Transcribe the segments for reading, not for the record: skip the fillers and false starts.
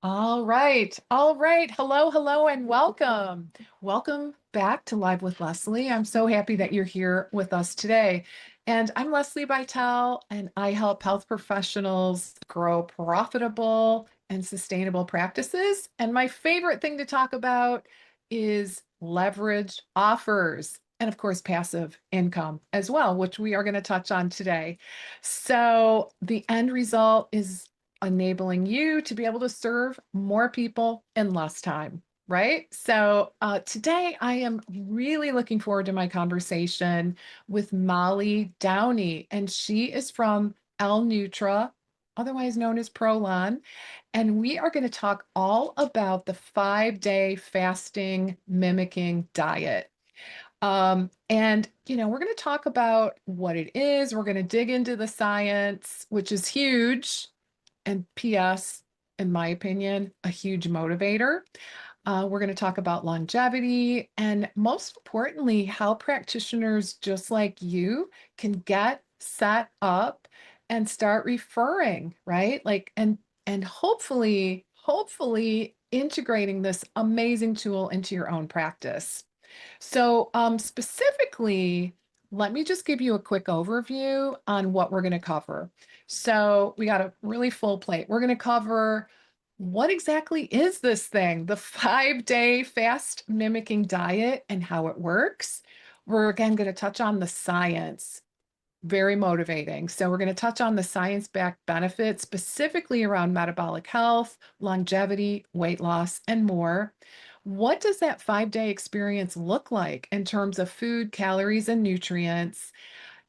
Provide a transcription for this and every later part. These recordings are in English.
All right. All right. Hello, hello, and welcome. Welcome back to Live with Leslie. I'm so happy that you're here with us today. And I'm Leslie Vitel, and I help health professionals grow profitable and sustainable practices. And my favorite thing to talk about is leverage offers. And of course, passive income as well, which we are going to touch on today. So, the end result is enabling you to be able to serve more people in less time, right? So today I am really looking forward to my conversation with Molly Downey, and she is from L-Nutra, otherwise known as Prolon. And we are going to talk all about the 5-day fasting mimicking diet. We're going to talk about what it is. We're going to dig into the science, which is huge. And PS, in my opinion, a huge motivator. We're going to talk about longevity and most importantly, how practitioners just like you can get set up and start referring, right? And hopefully integrating this amazing tool into your own practice. So, specifically, let me just give you a quick overview on what we're going to cover. So, we got a really full plate. We're going to cover what exactly is this thing, the 5-day fast mimicking diet and how it works. We're again going to touch on the science. Very motivating. So, we're going to touch on the science-backed benefits, specifically around metabolic health, longevity, weight loss, and more. What does that 5-day experience look like in terms of food, calories, and nutrients?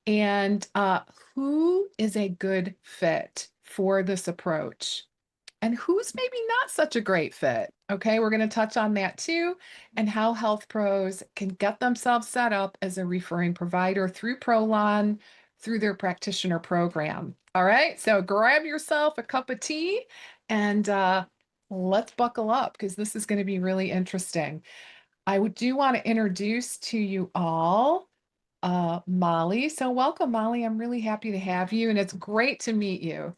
And who is a good fit for this approach? And who's maybe not such a great fit? Okay, we're going to touch on that too, and how health pros can get themselves set up as a referring provider through Prolon, through their practitioner program. All right, so grab yourself a cup of tea and let's buckle up because this is going to be really interesting. Do want to introduce to you all Molly. So, welcome, Molly. I'm really happy to have you, and it's great to meet you.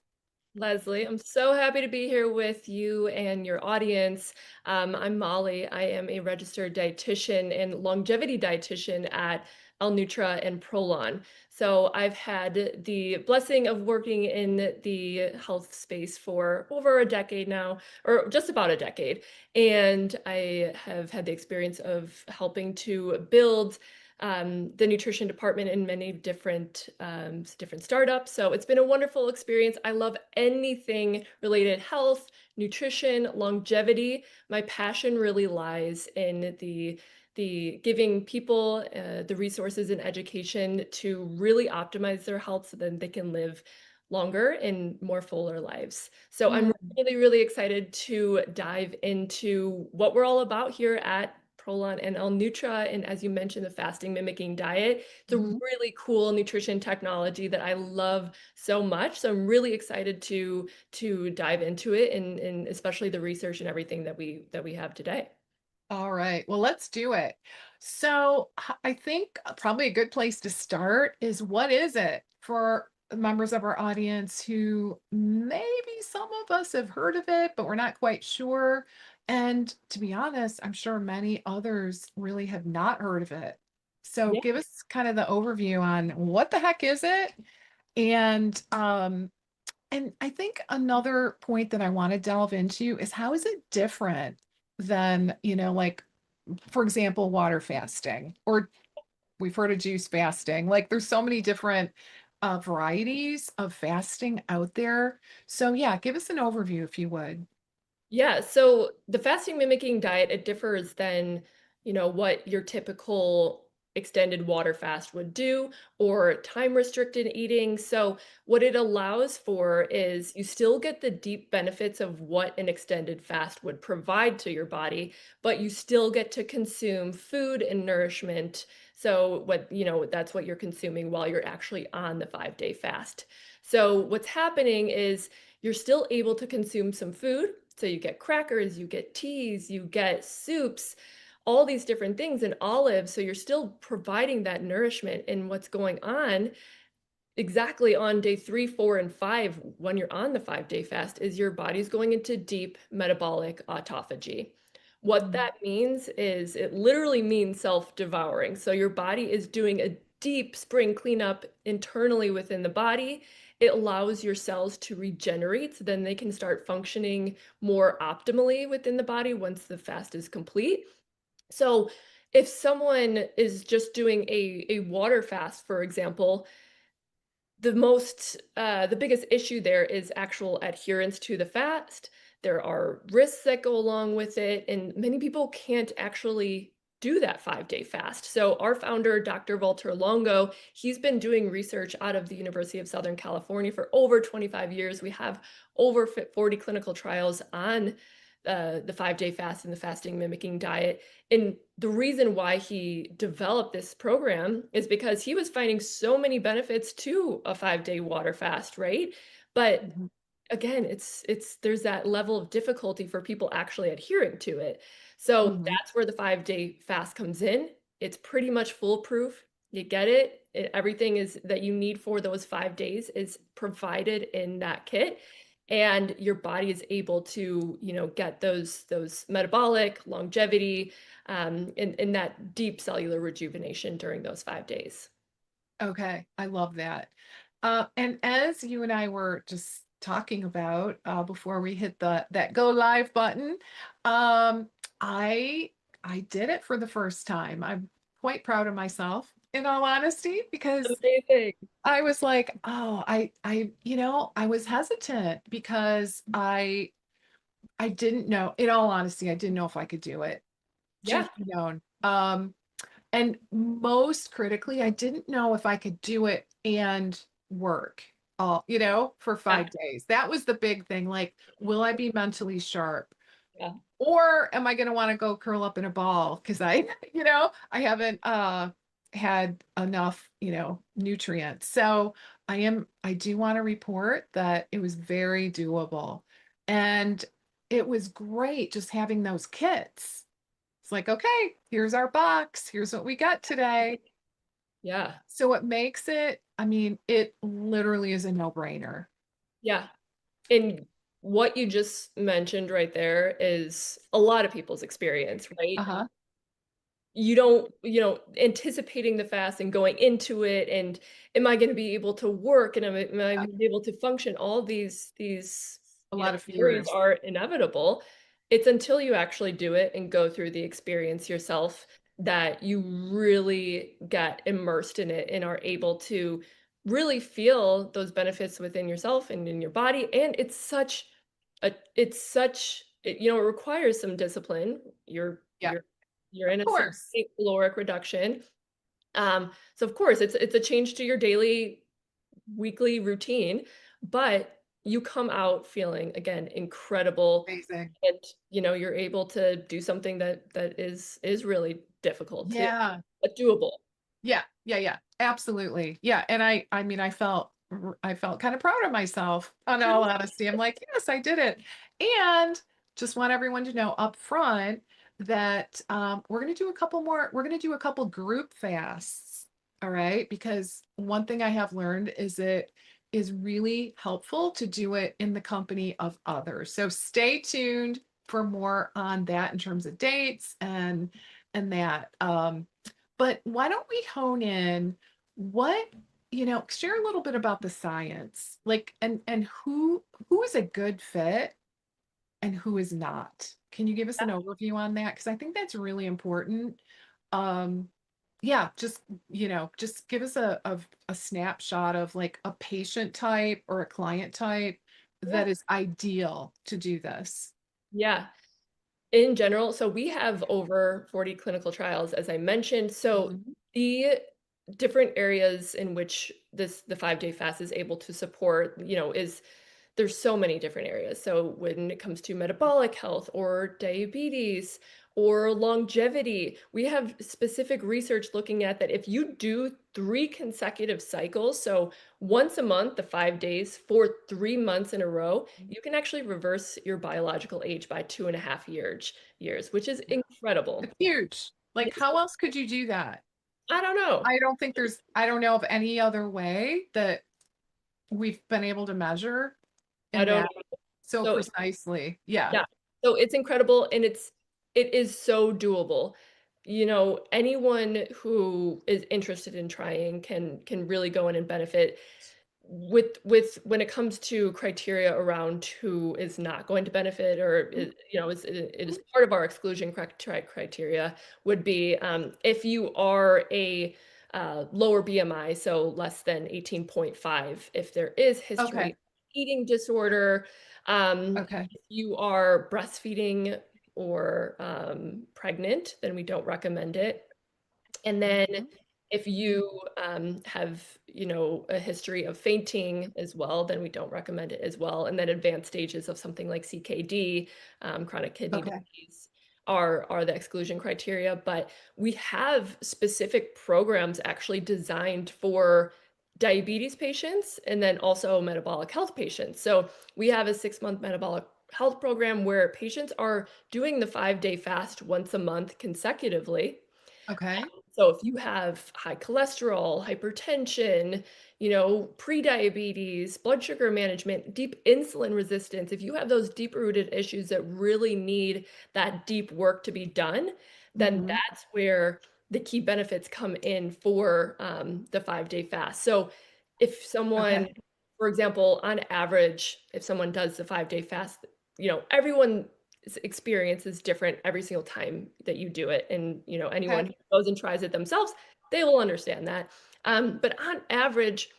Leslie, I'm so happy to be here with you and your audience. I'm Molly. I am a registered dietitian and longevity dietitian at L-Nutra and Prolon. So I've had the blessing of working in the health space for over a decade now, or just about a decade. And I have had the experience of helping to build the nutrition department in many different startups. So it's been a wonderful experience. I love anything related health, nutrition, longevity. My passion really lies in the giving people the resources and education to really optimize their health so then they can live longer and more fuller lives. So I'm Mm. really excited to dive into what we're all about here at Prolon and L-Nutra, and as you mentioned, the fasting mimicking diet. It's a Mhm. really cool nutrition technology that I love so much. So I'm really excited to dive into it and especially the research and everything that we have today. All right. Well, let's do it. So, I think probably a good place to start is what is it for members of our audience who maybe some of us have heard of it, but we're not quite sure. And to be honest, I'm sure many others really have not heard of it. So, Yeah. give us kind of the overview on what the heck is it? And I think another point that I want to delve into is how is it different than, like, for example, water fasting, or we've heard of juice fasting. Like, there's so many different varieties of fasting out there. So, yeah, give us an overview if you would. Yeah, so the fasting mimicking diet, it differs than, what your typical extended water fast would do or time restricted eating. So what it allows for is you still get the deep benefits of what an extended fast would provide to your body, but you still get to consume food and nourishment. So that's what you're consuming while you're actually on the 5-day fast. So what's happening is you're still able to consume some food. So you get crackers, you get teas, you get soups, all these different things and olives. So you're still providing that nourishment. And what's going on exactly on day 3, 4, and 5, when you're on the 5-day fast, is your body's going into deep metabolic autophagy. What Mhm. that means is it literally means self-devouring. So your body is doing a deep spring cleanup internally within the body. It allows your cells to regenerate, so then they can start functioning more optimally within the body once the fast is complete. So if someone is just doing a water fast, for example, the biggest issue there is actual adherence to the fast. There are risks that go along with it, and many people can't actually do that 5-day fast. So our founder, Dr. Walter Longo, he's been doing research out of the University of Southern California for over 25 years. We have over 40 clinical trials on the 5-day fast and the fasting mimicking diet. And the reason why he developed this program is because he was finding so many benefits to a 5-day water fast, right? But Mhm. again, it's there's that level of difficulty for people actually adhering to it. So Mhm. that's where the 5-day fast comes in. It's pretty much foolproof. You get it. Everything is that you need for those 5 days is provided in that kit. And your body is able to, get those metabolic longevity, and that deep cellular rejuvenation during those 5 days. Okay, I love that. And as you and I were just talking about before we hit the that go live button, um, I I did it for the first time. I'm quite proud of myself, in all honesty, because Amazing. I was like, oh, I was hesitant because I didn't know. In all honesty, I didn't know if I could do it. Yeah. Truth be known. And most critically, I didn't know if I could do it and work for Yeah. 5 days. That was the big thing. Like, will I be mentally sharp? Yeah. Or am I gonna wanna go curl up in a ball? Because I haven't had enough, nutrients. So I do want to report that it was very doable. And it was great just having those kits. It's like, okay, here's our box. Here's what we got today. Yeah. So it makes it, I mean, it literally is a no-brainer. Yeah. And what you just mentioned right there is a lot of people's experience, right? Uh-huh. You don't, anticipating the fast and going into it, and am I going to be able to work, and am I Yeah. gonna be able to function? All these A lot of worries fears. are inevitable. It's until you actually do it and go through the experience yourself that you really get immersed in it and are able to really feel those benefits within yourself and in your body. And it requires some discipline. Yeah, You're of in a course. state caloric reduction. So of course it's a change to your daily, weekly routine, but you come out feeling again incredible, Amazing. and you're able to do something that is really difficult to, Yeah. but doable. Yeah, yeah, yeah, absolutely. Yeah, and I mean, I felt kind of proud of myself, in all honesty. I'm like, "Yes, I did it." And just want everyone to know up front that, we're gonna do a couple group fasts, all right? Because one thing I have learned is it is really helpful to do it in the company of others. So stay tuned for more on that in terms of dates and that. But why don't we hone in what, share a little bit about the science, like, and who is a good fit and who is not? Can you give us an overview on that? Because I think that's really important. Um, yeah, just give us a snapshot of like a patient type or a client type Yeah. that is ideal to do this. Yeah. In general, so we have over 40 clinical trials, as I mentioned. So Mhm. the different areas in which the 5-day fast is able to support, is there's so many different areas. So when it comes to metabolic health or diabetes or longevity, we have specific research looking at that if you do 3 consecutive cycles, so once a month, the 5 days for 3 months in a row, you can actually reverse your biological age by 2.5 years, which is incredible. It's huge. Like, how else could you do that? I don't know. I don't know of any other way that we've been able to measure I in don't that know. so So precisely. Yeah. yeah. So it's incredible and it is so doable. You know, anyone who is interested in trying can really go in and benefit. With when it comes to criteria around who is not going to benefit or Mhm. is, you know, it is part of our exclusion criteria would be if you are a lower BMI, so less than 18.5, if there is history Okay. of eating disorder, Okay. if you are breastfeeding or pregnant, then we don't recommend it. And then Mhm. if you have, you know, a history of fainting as well, then we don't recommend it as well. And then advanced stages of something like CKD, chronic kidney Okay. disease, are the exclusion criteria. But we have specific programs actually designed for diabetes patients and then also metabolic health patients. So we have a 6-month metabolic health program where patients are doing the 5-day fast once a month consecutively. Okay. So if you have high cholesterol, hypertension, you know, pre-diabetes, blood sugar management, deep insulin resistance, if you have those deep-rooted issues that really need that deep work to be done, then Mhm. that's where the key benefits come in for the 5-day fast. So if someone, Okay. for example, on average, if someone does the 5-day fast, you know, everyone experience is different every single time that you do it. And, you know, anyone Okay. who goes and tries it themselves, they will understand that. But on average,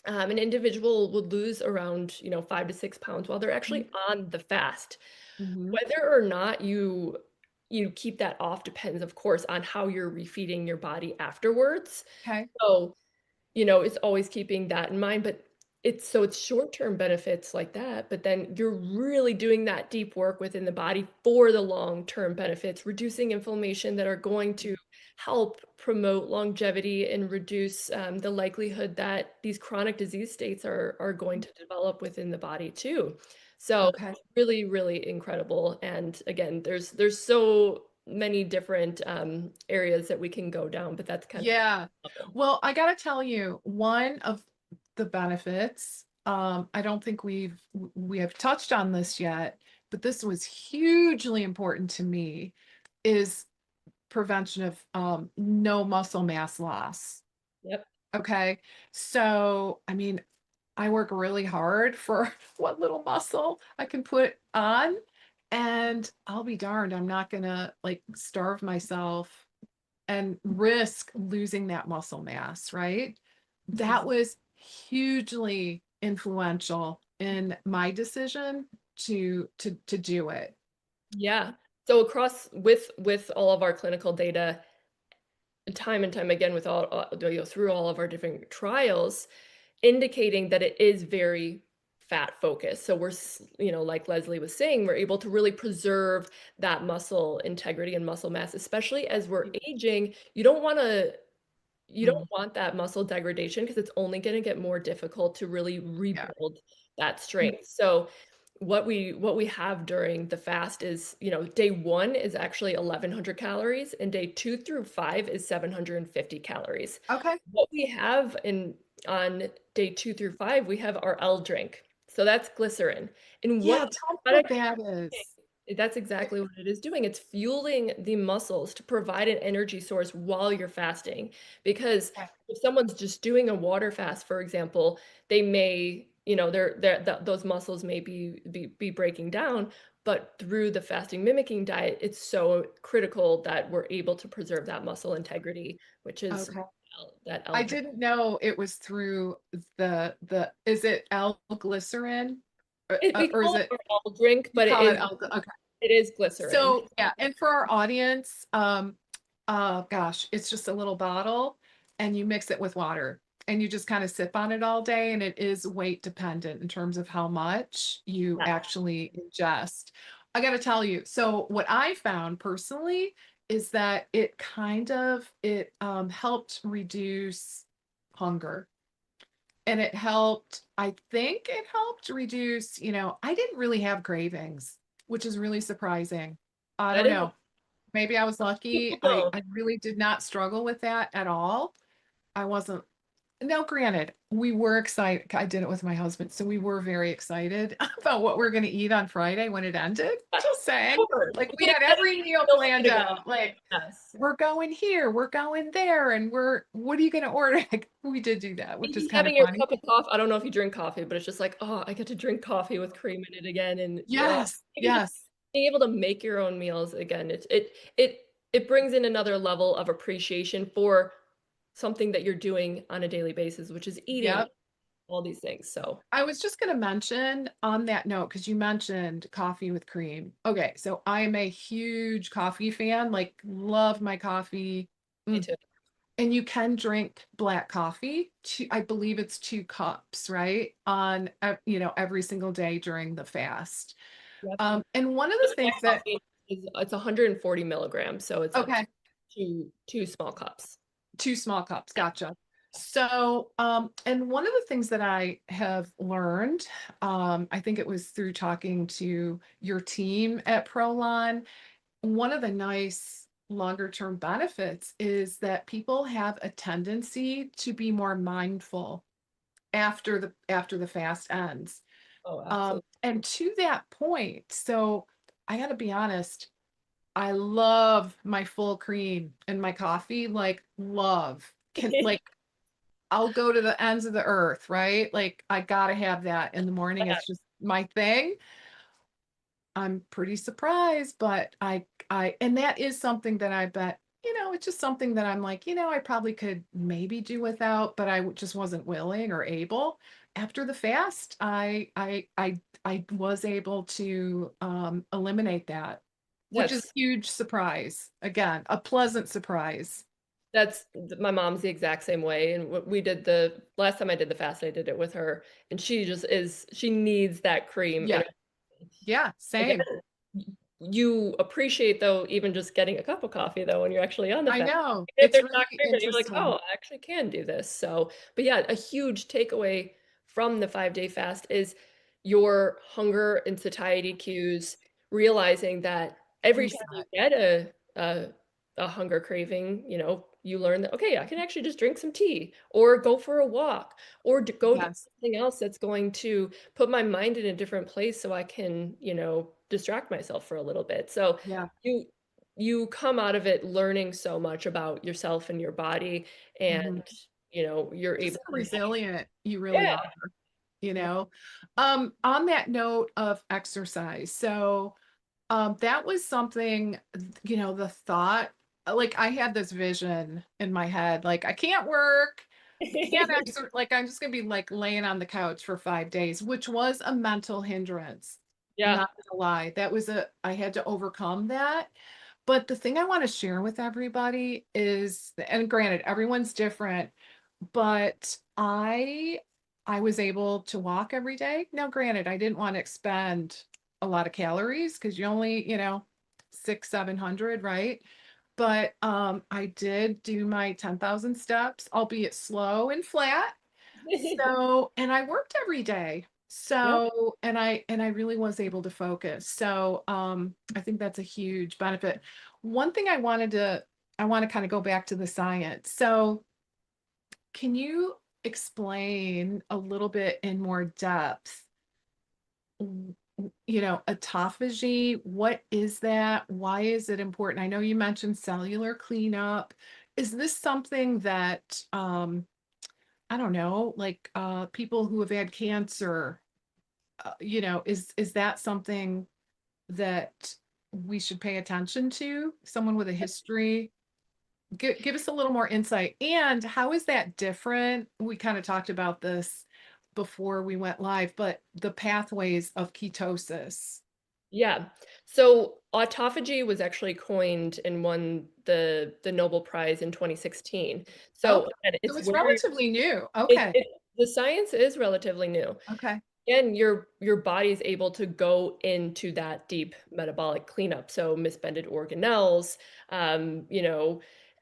an individual would lose around, you know, 5 to 6 pounds while they're Mhm. actually on the fast. Mhm. Whether or not you keep that off depends, of course, on how you're refeeding your body afterwards. Okay. So you know, it's always keeping that in mind, but it's short-term benefits like that, but then you're really doing that deep work within the body for the long-term benefits, reducing inflammation that are going to help promote longevity and reduce the likelihood that these chronic disease states are going to develop within the body too. So Okay. it's really, really incredible. And again, there's so many different areas that we can go down, but that's kind of Yeah. level. Well, I gotta tell you, one of the benefits, I don't think we have touched on this yet, but this was hugely important to me, is prevention of no muscle mass loss. Yep. Okay. So, I mean, I work really hard for what little muscle I can put on, and I'll be darned, I'm not gonna like starve myself and risk losing that muscle mass, right? That was hugely influential in my decision to do it. Yeah. So across with all of our clinical data, time and time again with all you know, through all of our different trials, indicating that it is very fat focused. So you know, like Leslie was saying, we're able to really preserve that muscle integrity and muscle mass, especially as we're aging. You don't Mhm. want that muscle degradation because it's only going to get more difficult to really Yeah. rebuild that strength. So what we have during the fast is, you know, day 1 is actually 1100 calories and day 2 through 5 is 750 calories. Okay. What we have in on day 2 through 5, we have our L drink. So that's glycerin. And Yeah, tell me what what that is. that's exactly what it is doing. It's fueling the muscles to provide an energy source while you're fasting. Because Okay. if someone's just doing a water fast, for example, they may, you know, those muscles may be breaking down. But through the fasting mimicking diet, it's so critical that we're able to preserve that muscle integrity, which is Okay. that I L-. didn't know it was through the is it L-glycerin? We Or is call it it our L drink, you but call it L? Okay. it is glycerin. So, yeah, and for our audience, gosh, it's just a little bottle and you mix it with water and you just kind of sip on it all day, and it is weight dependent in terms of how much you Yeah, actually ingest. I got to tell you, so what I found personally is that it helped reduce hunger, and I think it helped reduce, I didn't really have cravings, which is really surprising. I that don't is know. Maybe I was People lucky. I don't. I really did not struggle with that at all. I wasn't Now, granted, we were excited. I did it with my husband, so we were very excited about what we're gonna eat on Friday when it ended. Just saying. Sure. Like, You we get had excited every because meal you know planned you're gonna go. out, like, Yes. "We're going here, we're going there, and what are you gonna order?" Like, we did do that, which is Maybe kinda having your funny. cup of coffee. I don't know if you drink coffee, but it's just like, "Oh, I get to drink coffee with cream in it again," and, Yes, even just yes. being able to make your own meals again, it brings in another level of appreciation for something that you're doing on a daily basis, which is eating Yep. all these things, so I was just gonna mention on that note because you mentioned coffee with cream. Okay, so I am a huge coffee fan, like, love my coffee. me Mm. too. And you can drink black coffee, I believe it's 2 cups, right? Every single day during the fast. Yep. And one of the This things black that coffee it's 140 milligrams, so it's like okay, 2 small cups. 2 small cups, Yeah. gotcha. So, and one of the things that I have learned, I think it was through talking to your team at Prolon, one of the nice longer term benefits is that people have a tendency to be more mindful after the fast ends. Oh, absolutely. And to that point, so I gotta be honest, I love my full cream in my coffee, like, love. I'll go to the ends of the earth, right? Like, I gotta have that in the morning, Yeah, it's just my thing. I'm pretty surprised, but I and that is something that I bet, it's just something that I'm like, I probably could maybe do without, but just wasn't willing or able. After the fast, I was able to eliminate that, which is a that's huge surprise. Again, a pleasant surprise. my mom's the exact same way, and we did the last time I did the fast, I did it with her, and she needs that cream in Yeah. her. Yeah, Again, same. y you appreciate, though, even just getting a cup of coffee, though, when you're actually on the I fast. know. Even if It's there's not really cream in it, you're like, interesting. "Oh, I actually can do this." So but yeah, a huge takeaway from the 5-day fast is your hunger and satiety cues, realizing that every time you Reset. get a hunger craving, you learn that, "Okay, I can actually just drink some tea or go for a walk or d go do Yes. something else that's going to put my mind in a different place so I can, distract myself for a little bit." So Yeah. you you come out of it learning so much about yourself and your body, and, Mhm. you're Just able how to resilient you really Yeah, are, you yeah. know? On that note of exercise, so, that was something, the thought, like, I had this vision in my head, like, I can't work, can't like, I'm just gonna be, like, laying on the couch for 5 days, which was a mental hindrance, Yeah. not gonna lie. I had to overcome that. But the thing I wanna share with everybody is, and granted, everyone's different, but I was able to walk every day. Now, granted, I didn't wanna expend a lot of calories because you only, 6, 700, right? But, I did do my 10,000 steps, albeit slow and flat. So, and I worked every day. Yep. And I really was able to focus. So, I think that's a huge benefit. One thing I want to kind of go back to the science. So, can you explain a little bit in more depth, autophagy? What is that? Why is it important? I know you mentioned cellular cleanup. Is this something that, I don't know, like, people who have had cancer, is that something that we should pay attention to? Someone with a history? Give us a little more insight. And how is that different? We kind of talked about this before we went live, but the pathways of ketosis. Yeah. So autophagy was actually coined and won the Nobel Prize in 2016. So Okay. again, So it's it's where relatively new. Okay. the science is relatively new. Okay. And your body's able to go into that deep metabolic cleanup. So misbended organelles,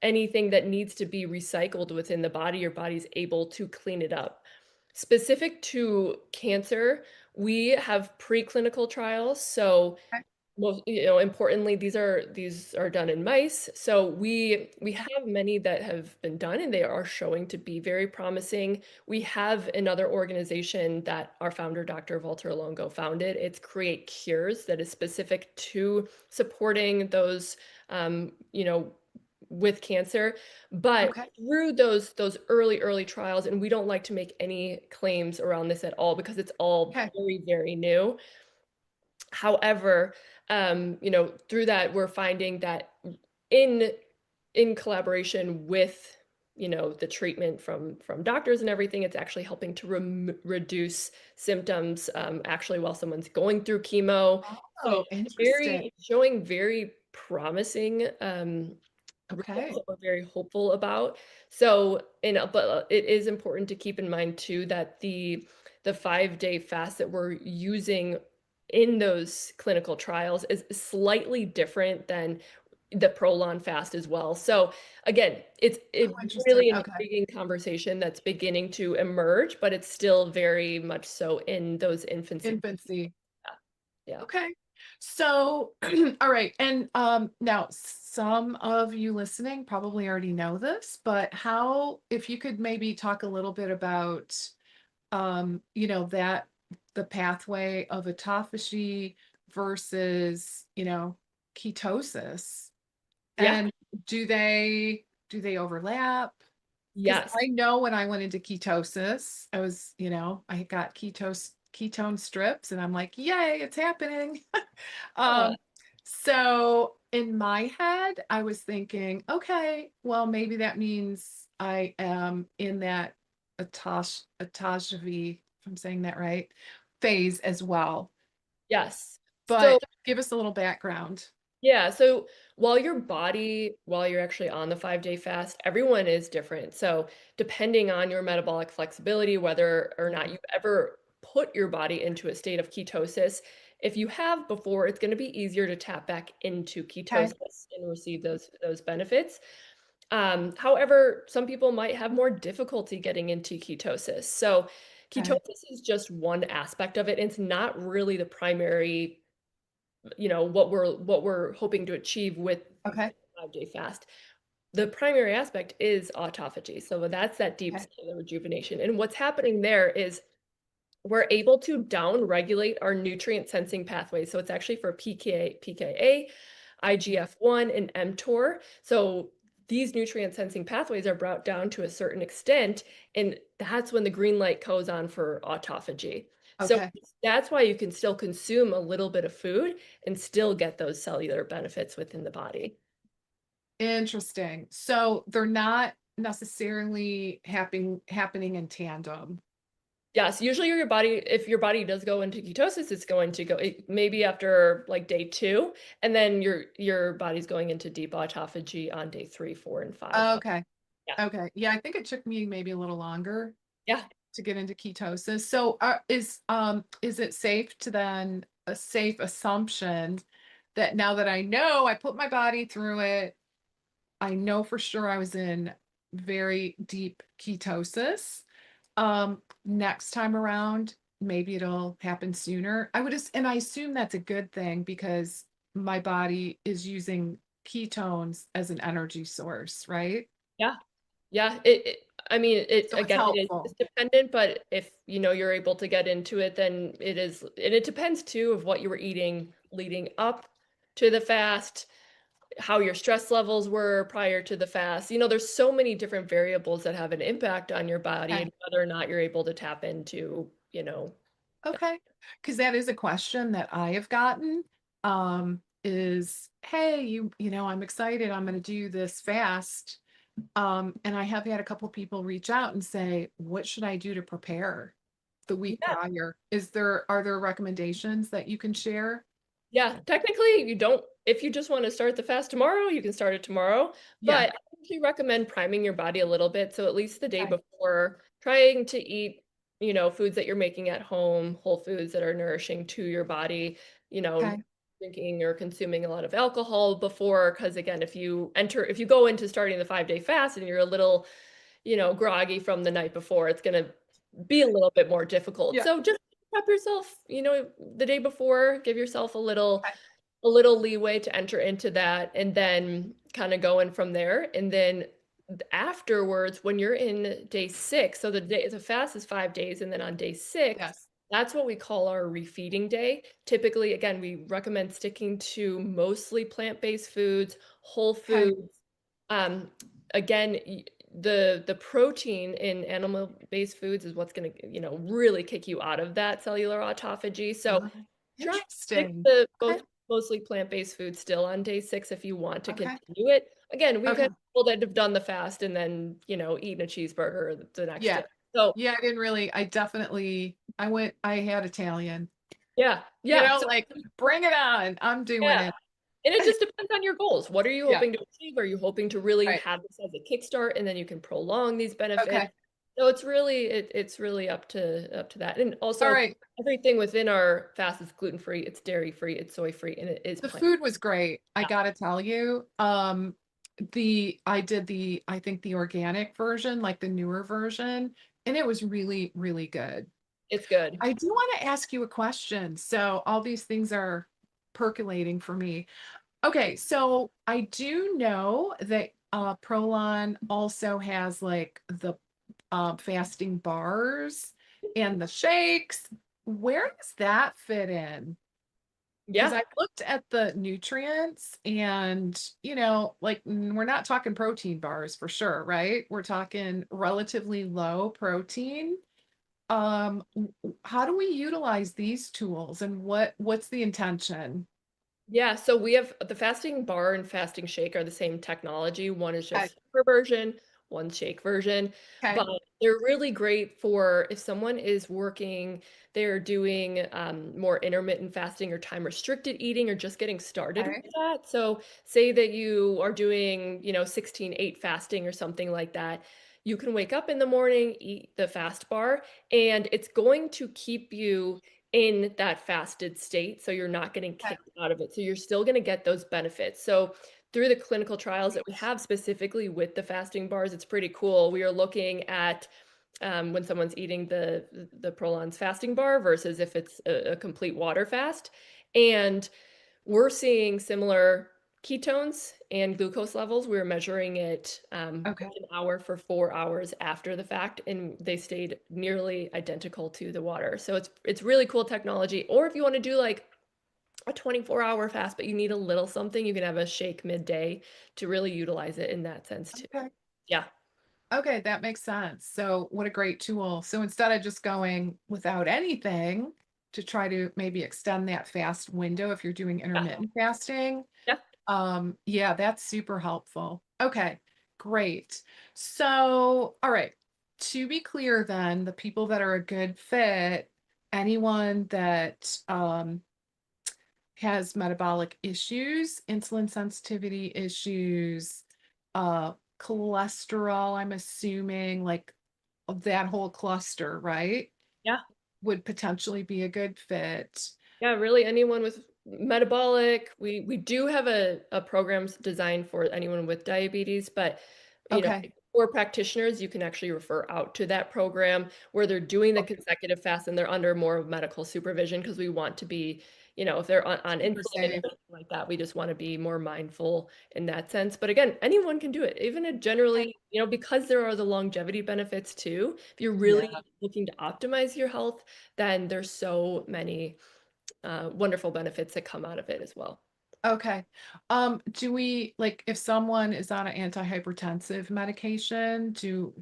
anything that needs to be recycled within the body, your body's able to clean it up. Specific to cancer, we have preclinical trials. So Okay. most, importantly, these are done in mice. So we have many that have been done and they are showing to be very promising. We have another organization that our founder, Dr. Walter Longo, founded. It's Create Cures, that is specific to supporting those with cancer. But Okay. through those early trials, and we don't like to make any claims around this at all because it's all Okay. very, very new. However, through that, we're finding that in in collaboration with, the treatment from doctors and everything, it's actually helping to reduce symptoms, actually while someone's going through chemo. So Oh, interesting. very showing very promising results Okay. that we're very hopeful about. So, but it is important to keep in mind too that the 5-day fast that we're using in those clinical trials is slightly different than the Prolon fast as well. So again, it's Oh, it interesting. really an Okay. intriguing conversation that's beginning to emerge, but it's still very much so in those infancy. Infancy. Yeah. Okay. So, all right. And now some of you listening probably already know this, but how, if you could maybe talk a little bit about, that the pathway of autophagy versus, ketosis, Yeah. and do they overlap? Because Yes. I know when I went into ketosis, I got ketone strips, and I'm like, yay, it's happening. Yeah. Um, so in my head, I was thinking, okay, well, maybe that means I am in that autophagy, if I'm saying that right, phase as well. Yes. So But give us a little background. yeah, so while you're actually on the 5-day fast, everyone is different. So depending on your metabolic flexibility, whether or not Mhm. you've ever put your body into a state of ketosis, if you have before, it's going to be easier to tap back into Okay. ketosis and receive those benefits. However, some people might have more difficulty getting into ketosis. So Okay. ketosis is just one aspect of it. It's not really the primary, what we're hoping to achieve with Okay. 5-day fast. The primary aspect is autophagy. So that's that deep Okay. cellular rejuvenation. And what's happening there is we're able to down regulate our nutrient sensing pathways. So it's actually for PKA, IGF-1, and mTOR. So these nutrient sensing pathways are brought down to a certain extent, and that's when the green light goes on for autophagy. So Okay. that's why you can still consume a little bit of food and still get those cellular benefits within the body. Interesting. So they're not necessarily happening in tandem. Yes, usually if your body does go into ketosis, it's going to go maybe after like day 2, and then your body's going into deep autophagy on day 3, 4, and 5. Okay. Yeah. Okay. Yeah, I think it took me maybe a little longer Yeah. to get into ketosis. So, is it safe to then a safe assumption that now that I know I put my body through it, I know for sure I was in very deep ketosis. Next time around, maybe it'll happen sooner. And I assume that's a good thing because my body is using ketones as an energy source, right? Yeah. Yeah, I mean, So it's again, it's helpful. dependent, but if, you're able to get into it, then it is, and it depends too of what you were eating leading up to the fast, how your stress levels were prior to the fast. There's so many different variables that have an impact on your body Okay. and whether or not you're able to tap into, Okay. Because that is a question that I have gotten. Is, hey, I'm excited. I'm going to do this fast. And I have had a couple people reach out and say, what should I do to prepare the week yeah. prior? Are there recommendations that you can share? Yeah, technically, you don't if you just wanna start the fast tomorrow, you can start it tomorrow, Yeah. but I usually recommend priming your body a little bit, so at least the day Okay. before, trying to eat, foods that you're making at home, whole foods that are nourishing to your body, you know, Okay. drinking or consuming a lot of alcohol before. Because again, if you go into starting the 5-day fast and you're a little, groggy from the night before, it's gonna be a little bit more difficult. Yeah. So just prep yourself, the day before, give yourself a little Okay. a little leeway to enter into that and then kind of going from there. And then afterwards, when you're in day 6, so the fast is 5 days, and then on day 6, Yes. that's what we call our refeeding day. Typically, again, we recommend sticking to mostly plant-based foods, whole Okay. foods. Um, again, the protein in animal-based foods is what's going to, really kick you out of that cellular autophagy. So Uh, try to stick Interesting. to Okay. both mostly plant-based foods still on day 6 if you want to Okay. continue it. Again, we've Okay. had people that have done the fast and then, eaten a cheeseburger the next Yeah. day. So, Yeah, I didn't really I had Italian. yeah, You yeah. know, So, like, bring it on. I'm doing yeah. it. And it just depends on your goals. What are you Yeah. hoping to achieve? Are you hoping to really Right. have this as a kickstart and then you can prolong these benefits? Okay. So it's really up to that. And All also right. everything within our fast is gluten-free, it's dairy-free, it's soy-free, and it is The plant. food was great. I Yeah, gotta tell you. I did I think the organic version, like the newer version, and it was really, really good. it's good. I do want to ask you a question. So all these things are percolating for me. Okay, so I do know that Prolon also has like the fasting bars and the shakes. Where does that fit in? Because Yeah. I looked at the nutrients and, like we're not talking protein bars for sure, right? We're talking relatively low protein. How do we utilize these tools and what's the intention? Yeah, so we have the fasting bar and fasting shake are the same technology. One is Okay. just per version, one shake version, Okay. but they're really great for if someone is working, they're doing more intermittent fasting or time restricted eating or just getting started with Okay. that. So say that you are doing, 16/8 fasting or something like that. You can wake up in the morning, eat the fast bar, and it's going to keep you in that fasted state, so you're not getting Okay. kicked out of it. So you're still gonna get those benefits. So through the clinical trials that we have specifically with the fasting bars, it's pretty cool. We are looking at when someone's eating the Prolon's fasting bar versus if it's a complete water fast, and we're seeing similar ketones and glucose levels. We were measuring it Okay. an hour for 4 hours after the fact, and they stayed nearly identical to the water. So it's really cool technology. Or if you want to do like a 24-hour fast, but you need a little something, you can have a shake midday to really utilize it in that sense too. Okay. Yeah, Okay, that makes sense. So what a great tool. So instead of just going without anything to try to maybe extend that fast window if you're doing yeah, intermittent fasting, yeah. yeah, that's super helpful. Okay, great. So, all right. To be clear then, the people that are a good fit, anyone that has metabolic issues, insulin sensitivity issues, cholesterol, I'm assuming, like of that whole cluster, right? Yeah. Would potentially be a good fit. Yeah, really anyone with metabolic. We do have a programs designed for anyone with diabetes, but Okay. for practitioners, you can actually refer out to that program where they're doing the Okay. consecutive fast and they're under more of medical supervision because we want to be, if they're on Super insulin and safe. everything like that, we just want to be more mindful in that sense. But again, anyone can do it. Even if Okay. generally, because there are the longevity benefits too. If you're really Yeah. looking to optimize your health, then there's so many wonderful benefits that come out of it as well. Okay. Do we like if someone is on an antihypertensive medication, do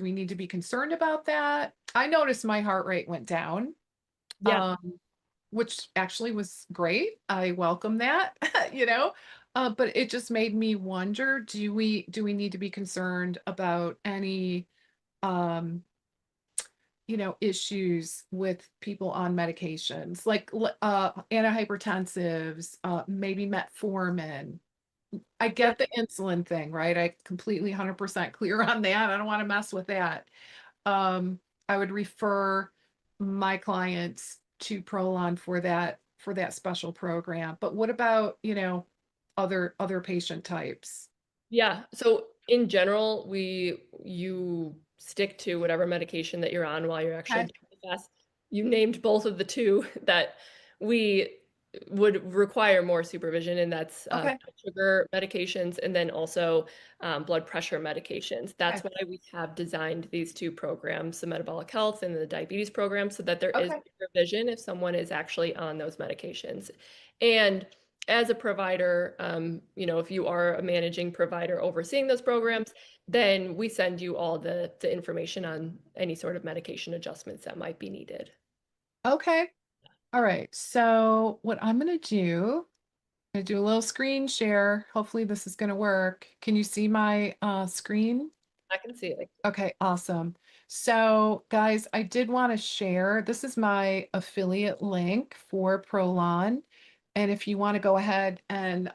we need to be concerned about that? I noticed my heart rate went down, Yeah, um, which actually was great. I welcome that, you know. But it just made me wonder, do we need to be concerned about any um issues with people on medications like antihypertensives, maybe metformin. I yeah, get the insulin thing, right? I completely 100% clear on that. I don't want to mess with that. Um, I would refer my clients to Prolon for that special program. But what about, other patient types? yeah. So in general, you stick to whatever medication that you're on while you're actually Okay. doing the fast. You named both of the two that we would require more supervision, and that's Okay. blood sugar medications and then also blood pressure medications. Okay. That's why we have designed these two programs, the metabolic health and the diabetes program, so that there is Okay. supervision if someone is actually on those medications. And as a provider, if you are a managing provider overseeing those programs, then we send you all the information on any sort of medication adjustments that might be needed. Okay. All right. So what I'm going to do, I'm going to do a little screen share. Hopefully this is going to work. Can you see my screen? I can see it. Okay, awesome. So, guys, I did want to share. This is my affiliate link for Prolon. And if you want to go ahead and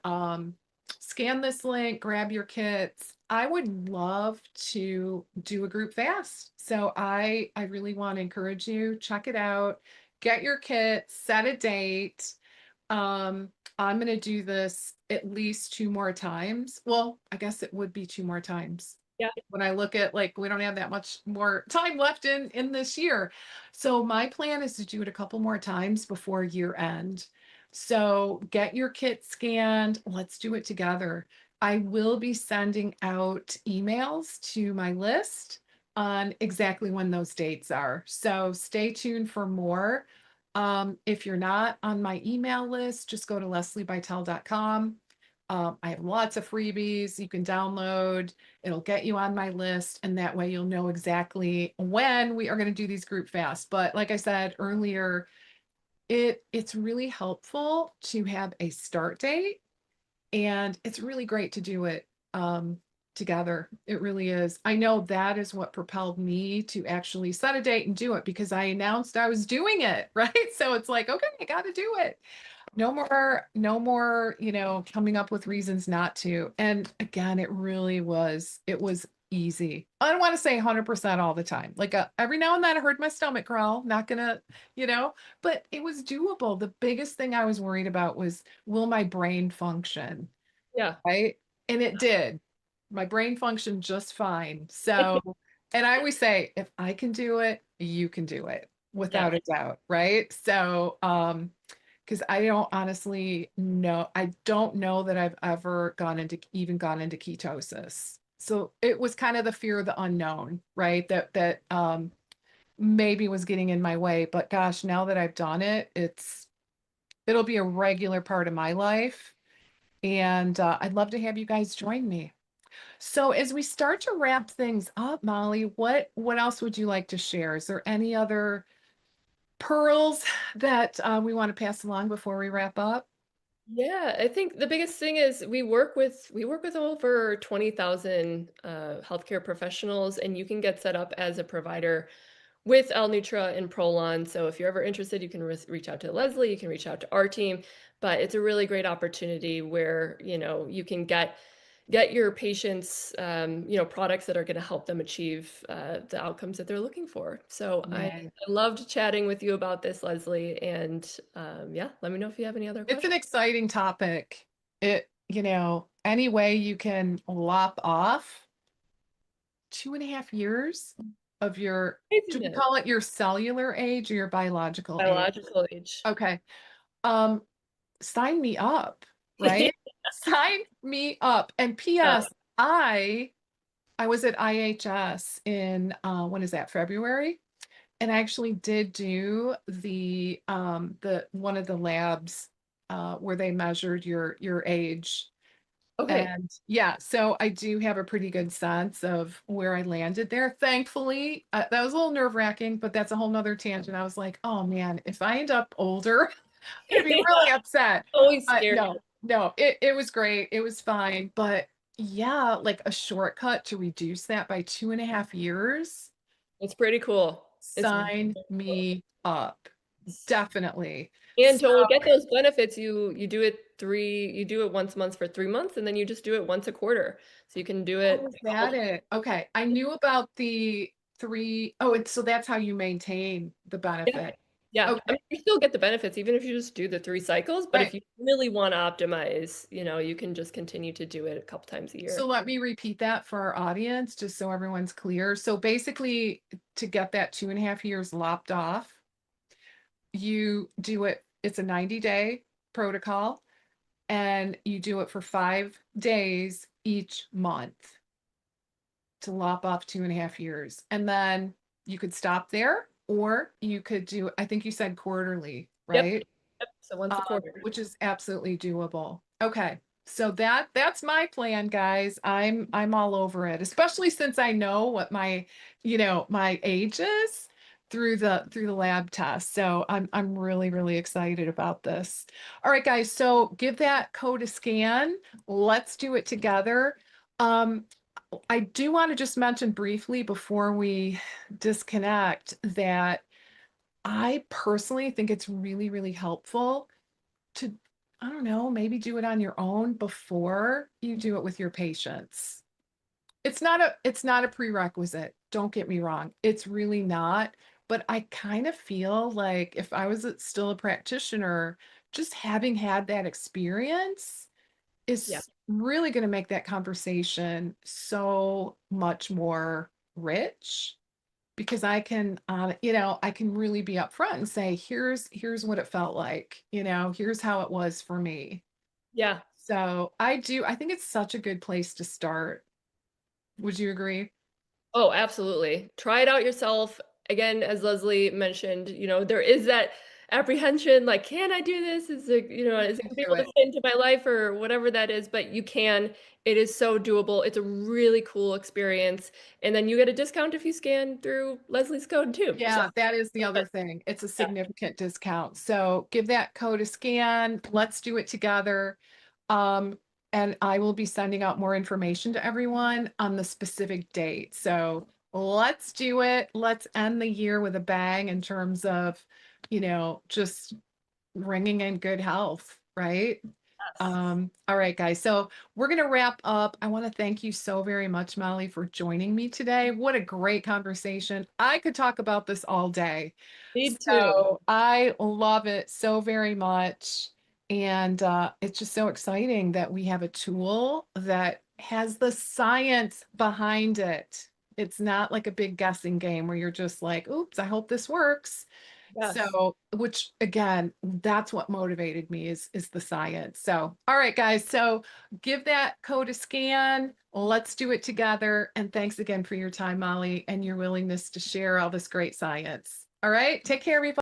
scan this link, grab your kits, I would love to do a group fast. So I really want to encourage you, check it out, get your kit, set a date. I'm going to do this at least 2 more times. Well, I guess it would be 2 more times Yeah. when I look at like we don't have that much more time left in this year. So my plan is to do it a couple more times before year end. So get your kit scanned. Let's do it together. I will be sending out emails to my list on exactly when those dates are. So stay tuned for more. If you're not on my email list, just go to lesliebytel.com. I have lots of freebies you can download. It'll get you on my list, and that way you'll know exactly when we are going to do these group fasts. But like I said earlier, it's really helpful to have a start date, and it's really great to do it together. It really is. I know that is what propelled me to actually set a date and do it because I announced I was doing it, right? So it's like, okay, I got to do it. No more, coming up with reasons not to. And again, it was easy. I don't want to say 100% all the time. Like every now and then I heard my stomach growl, not gonna, but it was doable. The biggest thing I was worried about was, will my brain function? Yeah. Right? And it did. My brain functioned just fine. So, and I always say, if I can do it, you can do it without Yes. a doubt, right? So, because I don't honestly know, I don't know that I've ever gone into ketosis. So it was kind of the fear of the unknown, right? That maybe was getting in my way. But gosh, now that I've done it, it'll be a regular part of my life. And I'd love to have you guys join me. So as we start to wrap things up, Molly, what else would you like to share? Is there any other pearls that we want to pass along before we wrap up? Yeah, I think the biggest thing is we work with over 20,000 healthcare professionals, and you can get set up as a provider with L-Nutra and Prolon. So if you're ever interested, you can reach out to Leslie, you can reach out to our team, but it's a really great opportunity where, you can get your patients, products that are going to help them achieve the outcomes that they're looking for. So I Yeah. loved chatting with you about this, Leslie, and yeah, let me know if you have any other It's an questions. exciting topic. Any way you can lop off 2.5 years of your, do we Craziness. call it your cellular age or your biological age? Biological age. Okay. Um, Sign me up, right? Sign me up. And Yeah. P.S. I was at IHS in when is that, February? And I actually did do the one of the labs where they measured your age. Okay. And yeah, so I do have a pretty good sense of where I landed there. Thankfully, that was a little nerve-wracking, but that's a whole nother tangent. I was like, oh man, if I end up older, I'm gonna be really upset. Always But scary. no, it was great. It was fine. But yeah, like a shortcut to reduce that by 2.5 years. It's pretty cool. It's very Sign cool. me up. Definitely. And So, to get those benefits, you do it once a month for 3 months, and then you just do it once a quarter. So you can do oh, it is a couple that it? Okay. I knew about the three. Oh, it's so that's how you maintain the Yeah, benefit. yeah. I Okay. mean, you still get the benefits even if you just do the 3 cycles, but if Right. you really wanna optimize, you can just continue to do it a couple times a So year. let me repeat that for our audience, just so everyone's clear. So basically, to get that 2.5 years lopped off, you do it, it's a 90-day. protocol, and you do it for 5 days each month to lop off 2.5 years. And then you could stop there, or you could do, I think you said quarterly, Yep. right? Yep. So once a quarter. Which is absolutely doable. Okay. So that's my plan, guys. I'm all over it, especially since I know what my age is through the lab test. So I'm really, really excited about this. All right, guys. So give that code a scan. Let's do it together. Um, I do want to just mention briefly before we disconnect that I personally think it's really, really helpful to, I don't know, maybe do it on your own before you do it with your patients. It's not a prerequisite. Don't get me wrong. It's really not. But I kind of feel like if I was still a practitioner, just having had that experience Yeah. is really going to make that conversation so much more rich because I can really be upfront and say, here's what it felt like, here's how it was for me. Yeah. So I think it's such a good place to start. Would you agree? Oh, absolutely. Try it out yourself. Again, as Leslie mentioned, there is that apprehension, like, can I do this? You Is it can gonna be do able to it. fit into my life or whatever that is? But you can. It is so doable. It's a really cool experience. And then you get a discount if you scan through Leslie's code too. So Yeah, that is the yeah, other thing. It's a yeah, significant discount. So give that code a scan. Let's do it together. Um, and I will be sending out more information to everyone on the specific date. So let's do it. Let's end the year with a bang in terms of, just ringing in good health, right? yes. All right, guys. So we're going to wrap up. I want to thank you so very much, Molly, for joining me today. What a great conversation. I could talk about this all day. Me too. So I love it so very much. And it's just so exciting that we have a tool that has the science behind it. It's not like a big guessing game where you're just like, oops, I hope this works. Yes. So, which again, that's what motivated me is the science. So, all right, guys. So give that code a scan. Let's do it together. And thanks again for your time, Molly, and your willingness to share all this great science. All right. Take care, everybody.